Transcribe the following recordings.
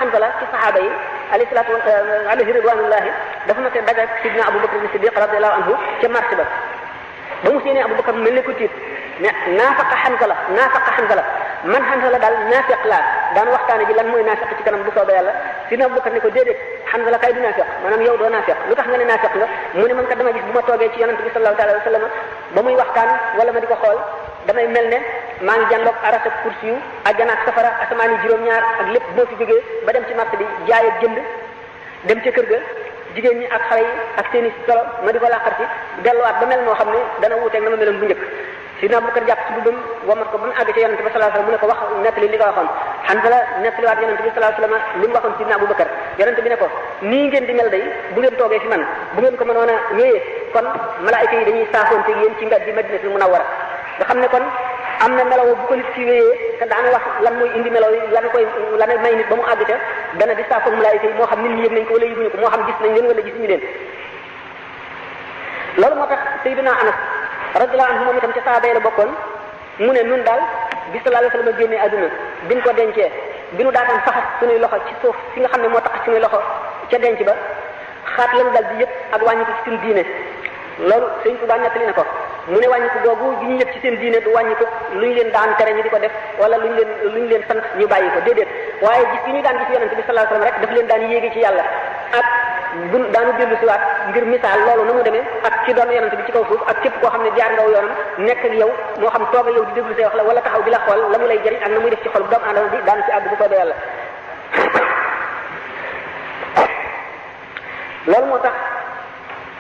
Hanzala ci saxaaba yi alayhi ridwanullahi dafa ma te daga sidna Abu Bakr Siddiq radiyallahu anhu ca marché ba mu séenee Abu Bakr mel ni ko tiit mais naafaqa Hanzala man Hanzala daal naafiq laa daan waxtaane ji lan mooy naafiq ci kanam bu soobee yàlla sidna Abu Bakr ne ko déedéet Hanzala kay du naafiq maanaam yow doo naafiq lu tax nga ne naafiq nga mu ne man kat dama gis bu ma toogee ci yonent bi sallallahu alayhi wa sallam ba muy waxtaan wala ma di ko xool damay mel ne maa ngi jàndoog aras ak kursi yu àjjana ak safara asamaan yi juróom-ñaar ak lépp boo fi jógee ba dem ci marché bi jaay ak jënd dem ca kër ga jigéen ñi ak xale yi ak seeni solo ma di ko làqar ci delluwaat ba mel moo xam ne dana wuuteeg na ma meloon bu njëkk sidna Abubakar jàpp ci dubam womat ko ba mu àgg ci yonente bi sallallahu alayhi wasallam mu ne ko wax nettali li nga waxoon Hanzala nettaliwaat yonente bi sallallahu alayhi wasallam li mu waxoon sidna Abubakar yonente bi ne ko nii ngeen di mel day bu ngeen toogee fi man bu ngeen ko mënoon a wéyee kon malaayika yi dañuy saafoonte yéen ci mbedd di Madinatul Munawwara nga xam ne kon am na melaw bu ko nit ci wéyee te daana wax lan mooy indi melaw yi lan may nit ba mu àgg te dana di saafoon malaayika yi moo xam nit ñi yëg nañ ko wala yëguñu ko moo xam gis nañ leen wala gisuñu leen loolu moo tax Sayyidina Anas radiyallahu anhu moom itam ca saaba yi la bokkoon mu ne nun daal bi sallallahu alayhi wasallam génnee àdduna biñ ko dencee bi nu daataan faxas suñuy loxo ci suuf si nga xam ne moo tax suñuy loxo ca denc ba xaat lañu dal di yëpp ak wàññi ko ci suñu diine loolu Sëñ Tuubaa nettali na ko mu ne wàññi ko googu bi ñu yëg ci seen diine du wàññi ko lu ñu leen daan tere ñu di ko def wala lu ñu leen sant ñu bàyyi ko déedéet waaye gis yi ñuy daan gis yonente bi sallallahu alayhi wasallam rek daf leen daan yéegi ci yàlla ak bu daanu dellu si waat ngir misaal loolu na mu demee ak ci doon yonente bi ci kaw suuf ak képp koo xam ne jaar ngaw yoonam nekk ak yow moo xam toog ak yow di déglu say wax la wala taxaw di la xool la mu lay jëriñ ak na muy def ci xol bu doomu aadama bi daanu ci àgg bu soobee yàlla loolu moo tax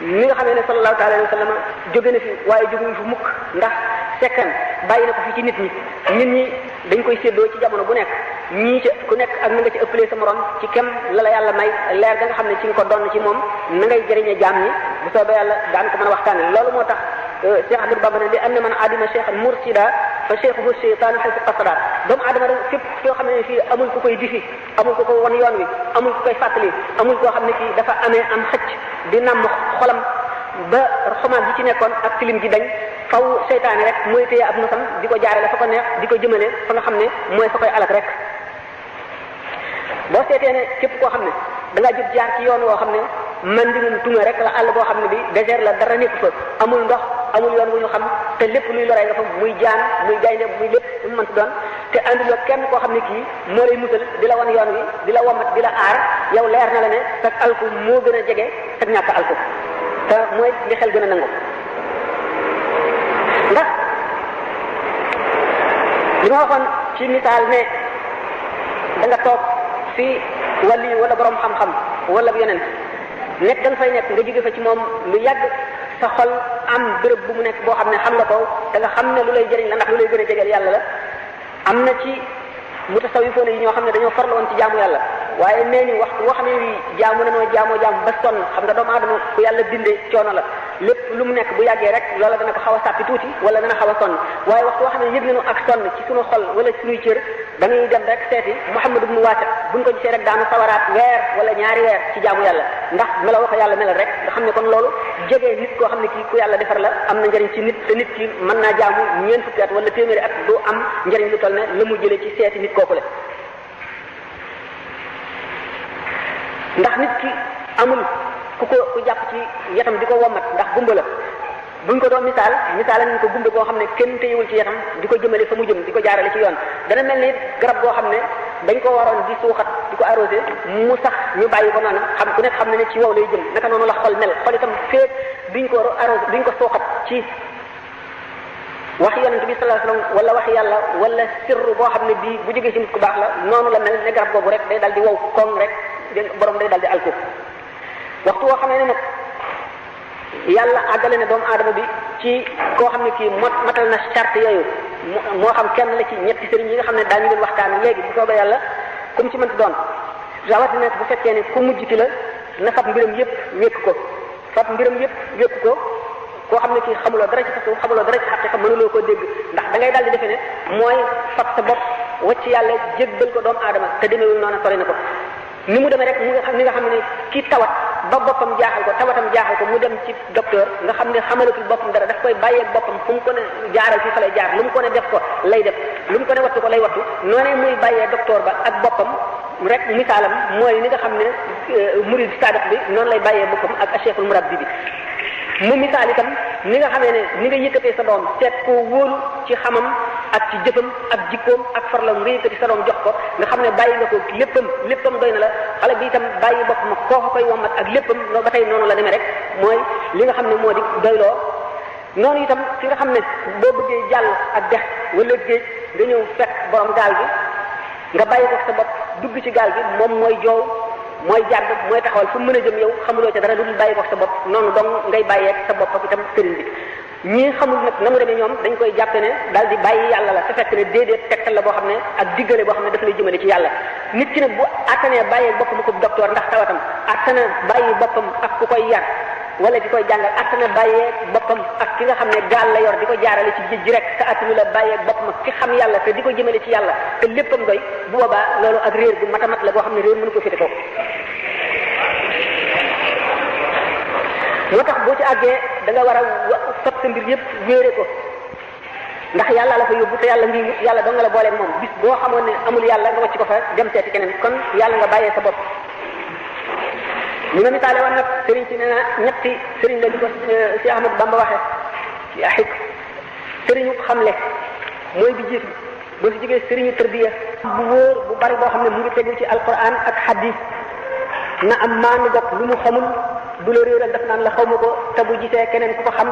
mi nga xamee ne sallallahu taala alayhi wa sallam jóge na fi waaye jógewuñ fi mukk ndax sekkan bàyyi na ko fi ci nit ñi dañ koy séddoo ci jamono bu nekk ñii ca ku nekk ak na nga ci ëppalee sa morom ci kem la la yàlla may leer ga nga xam ne ci nga ko doon ci moom na ngay jëriñee jaam ñi bu soobee yàlla daan ko mën a waxtaane loolu moo tax Cheikh Ahmadou Bamba ne li anna man adima cheikhan mursida fa cheikhuhu cheytaanu xaytu qasada doomu aadama rek fépp koo xam ne fii amul ku koy difi amul ku ko won yoon wi amul ku koy fàttali amul koo xam ne kii dafa amee am xëcc di namm xolam ba xomaat bi ci nekkoon ak tilim gi dañ faw seytaane rek mooy téye ab nosam di ko jaarale fa ko neex di ko jëmale fa nga xam ne mooy fa koy alak rek boo seetee ne képp koo xam ne da ngaa jub jaar ci yoon woo xam ne mandimum tunga rek la àll boo xam ne bi désert la dara nekk fa amul ndox amul yoon wu ñu xam te lépp luy loree nga fa muy jaan muy gaynde muy lépp lu mu mënti doon te ànduloo kenn koo xam ne kii moo lay musal di la wan yoon wi di la womat di la aar yow leer na la ne sag alku moo gën a jege sag ñàkk alku te mooy li xel gën a nangu ndax li ma waxoon ci misaal ne da nga toog fii wali wala borom xam-xam wala yeneen nekk da nga fay nekk nga jóge fa ci moom lu yàgg sa xol am béréb bu mu nekk boo xam ne xam nga ko da nga xam ne lu lay jëriñ la ndax lu lay gën a jegeel yàlla la am na ci mutasawifoon yi ñoo xam ne dañoo farla woon ci jaamu yàlla waaye nee ñu waxtu boo xam ne wi jaamu na noo jaamoo jaamu ba sonn xam nga doomu aadama ku yàlla bindee coono la lépp lu mu nekk bu yàggee rek loola dana ko xaw a sàppi tuuti wala dana xaw a sonn waaye waxtu boo xam ne yëg nañu ak sonn ci suñu xol wala ci suñuy cër dañuy dem rek seeti Muhammad ibn Wasi buñ ko gisee rek daanu sawaraat weer wala ñaari weer ci jaamu yàlla ndax mela wax yàlla melal rek nga xam ne kon loolu jegee nit koo xam ne kii ku yàlla defar la am na njëriñ ci nit te nit ki mën naa jaamu ñeent fukki at wala téeméeri at doo am njëriñ lu toll ne la mu jëlee ci seeti nit kooku la ndax nit ki amul ku jàpp ci yatam di ko womat ndax gumba la buñ ko doon misaal nañ ko gumba boo xam ne kenn téyewul ci yatam di ko jëmale fa mu jëm di ko jaarale ci yoon dana mel ni garab boo xam ne dañ ko waroon di suuxat di ko arrosé mu sax ñu bàyyi ko noonu xam ku nekk xam ne ne ci wow lay jëm naka noonu la xol mel xol itam féet duñ ko arrosé duñ ko suuxat ci wax yonent bi sallallahu alayhi wasallam wala wax yàlla wala sirru boo xam ne bii bu jógee ci nit ku baax la noonu la mel ne garab boobu rek day dal di wow koŋ rek borom day dal di alko waxtu woo xam ne nag yàlla àggale ne doomu aadama bi ci koo xam ne kii matal na charte yooyu moo xam kenn la ci ñetti sëriñ yi nga xam ne daañu leen waxtaan léegi bu soobee yàlla comme ci mënti doon rawatina bu fekkee ne ku mujj ki la na fab mbiram yépp wékk ko koo xam ne kii xamuloo dara ci façon xamuloo dara ci xaqiqa mënuloo koo dégg ndax da ngay daal di defe ne mooy fab sa bopp wacc yàlla jéggal ko doomu aadama te demeewul noonu sori na ko ni mu demee rek ni nga xam ne ki tawat ba boppam jaaxal ko tawatam jaaxal ko mu dem ci docteur nga xam ne xamalatul boppam dara daf koy bàyyeeg boppam fu mu ko ne jaaral fii fa lay jaar lu mu ko ne def ko lay def lu mu ko ne wattu ko lay wattu noonee muy bàyyee docteur ba ak boppam rek misaalam mooy ni nga xam ne murid sadiq bi noonu lay bàyyee boppam ak cheikhul murabbi bi mu misaal itam ni nga xamee ne ni nga yëkkatee sa doom seet koo wóolu ci xamam ak ci jëfam ak jikkoom ak farlam nga yëkkati sa doom jox ko nga xam ne bàyyi nga ko léppam doy na la xale bi itam bàyyi boppam koo ko koy wommat ak léppam loo ba tey noonu la demee rek mooy li nga xam ne moo di doyloo noonu itam fi nga xam ne boo bëggee jàll ak dex wala géej nga ñëw fekk borom gaal gi nga bàyyi ko sa bopp dugg ci gaal gi moom mooy joow mooy jàdd mooy taxawal fu mu mën a jëm yow xamuloo ca dara lu dul bàyyi ko sa bopp noonu dong ngay bàyyeeg sa bopp ak itam sëriñ bi ñii xamul nag na mu demee ñoom dañ koy jàppe ne daal di bàyyi yàlla la te fekk ne déedéet tegtal la boo xam ne ak diggale boo xam ne daf lay jëmale ci yàlla nit ki nag bu attanee bàyyi boppam ko docteur ndax tawatam attana bàyyi boppam ak ku koy yar wala di koy jàngal attana bàyyee boppam ak ki nga xam ne gaal la yor di ko jaarale ci géej gi rek te attanu la bàyyee boppam ak ki xam yàlla te di ko jëmale ci yàlla te léppam doy bu boobaa loolu ak réer gu matamat la boo xam ne réer mënu ko féete kaw moo tax boo ci àggee da nga war a sot sa mbir yëpp wéere ko ndax yàlla la fa yóbbu te yàlla ngi yàlla doo nga la booleeg moom bis boo xamoon ne amul yàlla nga wàcc ko fa dem seeti keneen kon yàlla nga bàyyee sa bopp li ma misaale woon nag sëriñ si nee na ñetti sëriñ la di ko si Ahmad Bamba waxee ci axik sëriñu xamle mooy bi jiitu boo si jógee sëriñu tërbiya bu wóor bu bari boo xam ne mu ngi tegu ci alquran ak hadis na am maanu bopp lu mu xamul du la réeral daf naan la xaw ma ko te bu gisee keneen ku ko xam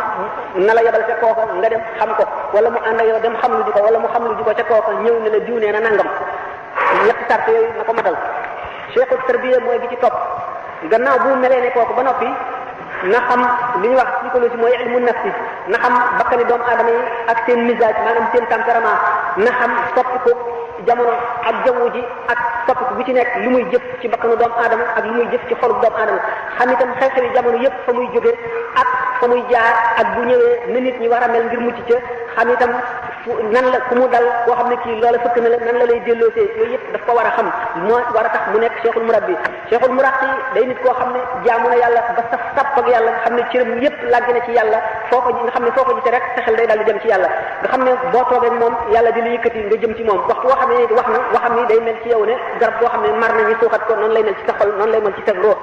na la yebal ca kooka nga dem xam ko wala mu ànd ak yow dem xam lu ji ko wala mu xam lu ji ko ca kooka ñëw ne la diw nee na nangam ñetti sart yooyu na ko matal cheikhu tarbiya mooy bi ci topp gannaaw bu melee ne kooku ba noppi na xam li ñuy wax psychologie mooy ilmu nafsi na xam bakkani doomu aadama yi ak seen misage maanaam seen tempérament na xam soppi ko jamono ak jaww ji ak soppi ko bu ci nekk lu muy jëf ci bakkanu doomu aadama ak lu muy jëf ci xolu doomu aadama xam itam xew-xewi jamono yépp fa muy jóge ak fa muy jaar ak bu ñëwee na nit ñi war a mel ngir mucc ca xam itam nan la ku mu dal koo xam ne kii loola fëkk na la nan la lay delloosee yooyu yëpp daf ko war a xam moo war a tax mu nekk cheikhul murabbi cheikhul muraqi day nit koo xam ne jaamu na yàlla ba saf sàpp ak yàlla nga xam ne cëram yëpp làgg na ci yàlla foo ko nga xam ne foo ko gisee rek sa xel day daal di dem ci yàlla nga xam ne boo toogee moom yàlla di la yëkkati nga jëm ci moom waxtu boo xam ne wax na waxam ni day mel ci yow ne garab boo xam ne mar nañu suuxat ko noonu lay mel ci sa xol noonu lay mel ci sa roo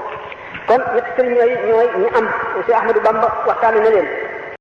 kon ñetti sëriñ yooyu ñooy ñu am Cheikh Ahmadou Bamba waxtaane na leen